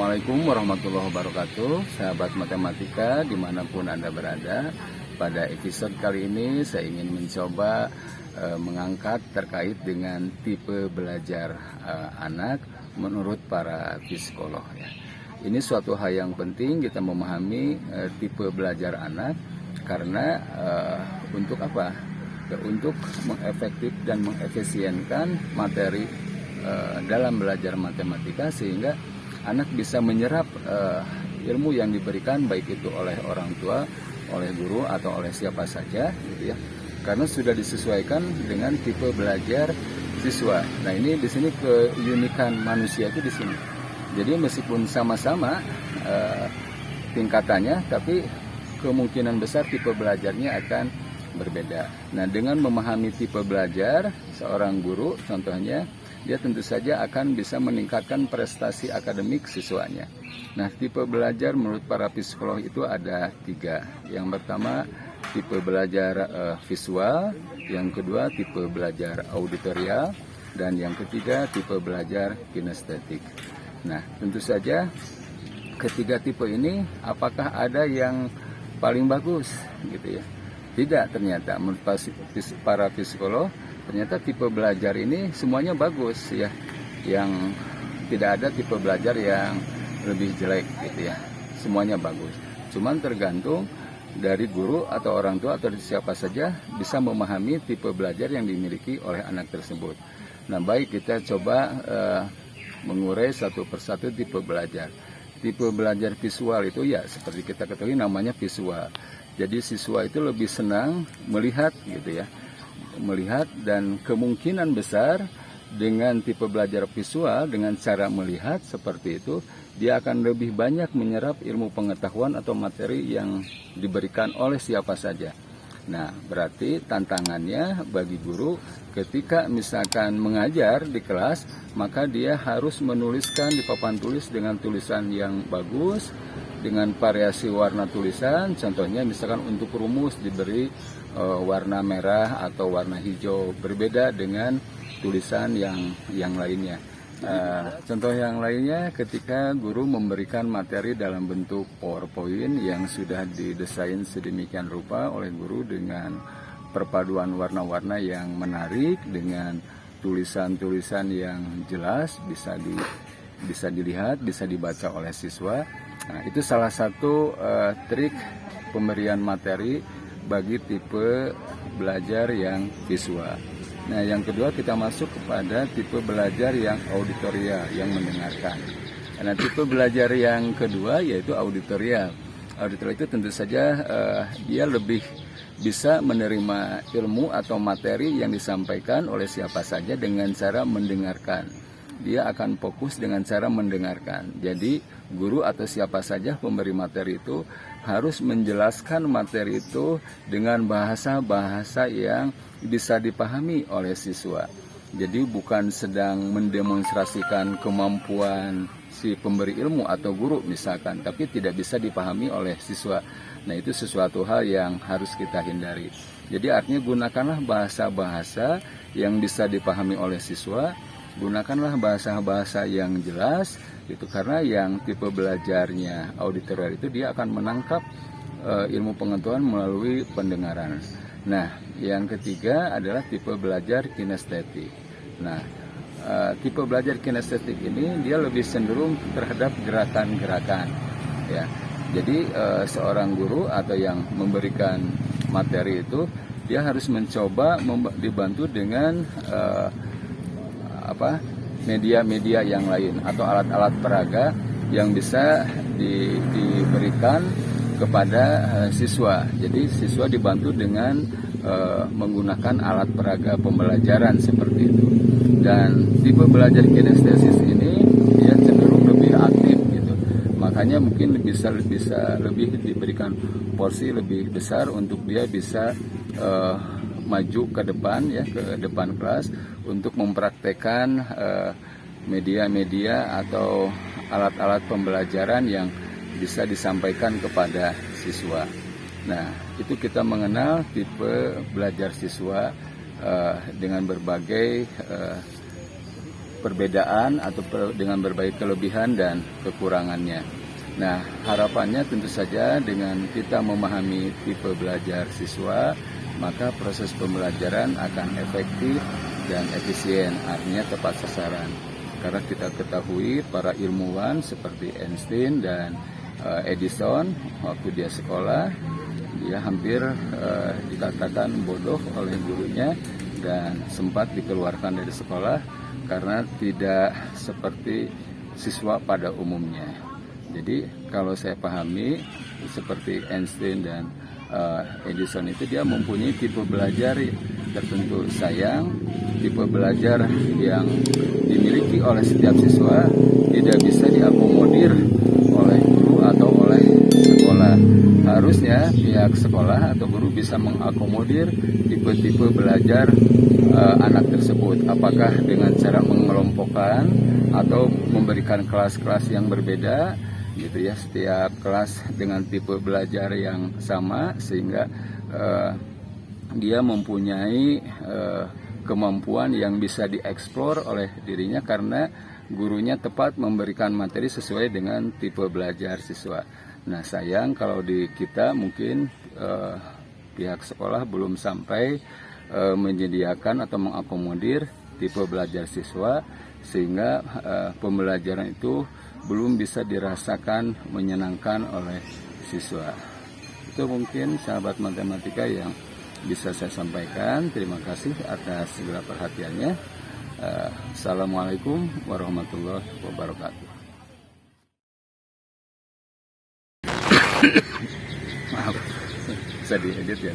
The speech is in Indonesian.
Assalamualaikum warahmatullahi wabarakatuh, sahabat matematika dimanapun Anda berada. Pada episode kali ini saya ingin mencoba mengangkat terkait dengan tipe belajar anak menurut para psikolog ya. Ini suatu hal yang penting kita memahami tipe belajar anak karena untuk apa? Untuk mengefektif dan mengefisienkan materi dalam belajar matematika sehingga anak bisa menyerap ilmu yang diberikan baik itu oleh orang tua, oleh guru atau oleh siapa saja gitu ya. Karena sudah disesuaikan dengan tipe belajar siswa. Nah, ini di sini keunikan manusia itu di sini. Jadi meskipun sama-sama tingkatannya tapi kemungkinan besar tipe belajarnya akan berbeda. Nah, dengan memahami tipe belajar seorang guru contohnya dia tentu saja akan bisa meningkatkan prestasi akademik siswanya. Nah, tipe belajar menurut para psikolog itu ada 3. Yang pertama, tipe belajar visual. Yang kedua, tipe belajar auditorial. Dan yang ketiga, tipe belajar kinestetik. Nah, tentu saja ketiga tipe ini apakah ada yang paling bagus gitu ya? Tidak, ternyata menurut para psikolog ternyata tipe belajar ini semuanya bagus ya. Yang tidak ada tipe belajar yang lebih jelek gitu ya. Semuanya bagus. Cuman tergantung dari guru atau orang tua atau siapa saja bisa memahami tipe belajar yang dimiliki oleh anak tersebut. Nah, baik kita coba mengurai satu persatu tipe belajar. Tipe belajar visual itu ya seperti kita ketahui namanya visual. Jadi siswa itu lebih senang melihat gitu ya. Melihat dan kemungkinan besar dengan tipe belajar visual dengan cara melihat seperti itu dia akan lebih banyak menyerap ilmu pengetahuan atau materi yang diberikan oleh siapa saja. Nah, berarti tantangannya bagi guru ketika misalkan mengajar di kelas maka dia harus menuliskan di papan tulis dengan tulisan yang bagus dengan variasi warna tulisan. Contohnya misalkan untuk rumus diberi warna merah atau warna hijau, berbeda dengan tulisan yang lainnya. Contoh yang lainnya ketika guru memberikan materi dalam bentuk PowerPoint yang sudah didesain sedemikian rupa oleh guru dengan perpaduan warna-warna yang menarik dengan tulisan-tulisan yang jelas bisa dilihat, bisa dibaca oleh siswa. Nah, itu salah satu trik pemberian materi bagi tipe belajar yang visual. Nah, yang kedua kita masuk kepada tipe belajar yang auditorial, yang mendengarkan. Nah, tipe belajar yang kedua yaitu auditorial. Auditorial itu tentu saja dia lebih bisa menerima ilmu atau materi yang disampaikan oleh siapa saja dengan cara mendengarkan. Dia akan fokus dengan cara mendengarkan. Jadi guru atau siapa saja pemberi materi itu harus menjelaskan materi itu dengan bahasa-bahasa yang bisa dipahami oleh siswa. Jadi bukan sedang mendemonstrasikan kemampuan si pemberi ilmu atau guru misalkan, tapi tidak bisa dipahami oleh siswa. Nah, itu sesuatu hal yang harus kita hindari. Jadi artinya gunakanlah bahasa-bahasa yang bisa dipahami oleh siswa. Gunakanlah bahasa-bahasa yang jelas itu karena yang tipe belajarnya auditorial itu dia akan menangkap ilmu pengetahuan melalui pendengaran. Nah, yang ketiga adalah tipe belajar kinestetik. Nah, tipe belajar kinestetik ini dia lebih cenderung terhadap gerakan-gerakan ya. Jadi seorang guru atau yang memberikan materi itu dia harus mencoba dibantu dengan media-media yang lain atau alat-alat peraga yang bisa diberikan kepada siswa. Jadi siswa dibantu dengan menggunakan alat peraga pembelajaran seperti itu. Dan tipe belajar kinestesis ini dia cenderung lebih aktif gitu. Makanya mungkin bisa lebih diberikan porsi lebih besar untuk dia bisa maju ke depan ya, ke depan kelas untuk mempraktekkan media-media atau alat-alat pembelajaran yang bisa disampaikan kepada siswa. Nah, itu kita mengenal tipe belajar siswa dengan berbagai perbedaan atau dengan berbagai kelebihan dan kekurangannya. Nah, harapannya tentu saja dengan kita memahami tipe belajar siswa, maka proses pembelajaran akan efektif dan efisien, artinya tepat sasaran. Karena kita ketahui para ilmuwan seperti Einstein dan Edison, waktu dia sekolah, dia hampir dikatakan bodoh oleh gurunya dan sempat dikeluarkan dari sekolah karena tidak seperti siswa pada umumnya. Jadi kalau saya pahami seperti Einstein dan Edison itu dia mempunyai tipe belajar tertentu. Sayang, tipe belajar yang dimiliki oleh setiap siswa tidak bisa diakomodir oleh guru atau oleh sekolah. Harusnya pihak sekolah atau guru bisa mengakomodir tipe-tipe belajar anak tersebut. Apakah dengan cara mengelompokkan atau memberikan kelas-kelas yang berbeda, gitu ya, setiap kelas dengan tipe belajar yang sama sehingga dia mempunyai kemampuan yang bisa dieksplor oleh dirinya karena gurunya tepat memberikan materi sesuai dengan tipe belajar siswa. Nah, sayang kalau di kita mungkin pihak sekolah belum sampai menyediakan atau mengakomodir tipe belajar siswa sehingga pembelajaran itu belum bisa dirasakan menyenangkan oleh siswa. Itu mungkin sahabat matematika yang bisa saya sampaikan. Terima kasih atas segala perhatiannya. Assalamualaikum warahmatullahi wabarakatuh. Maaf, bisa diedit ya.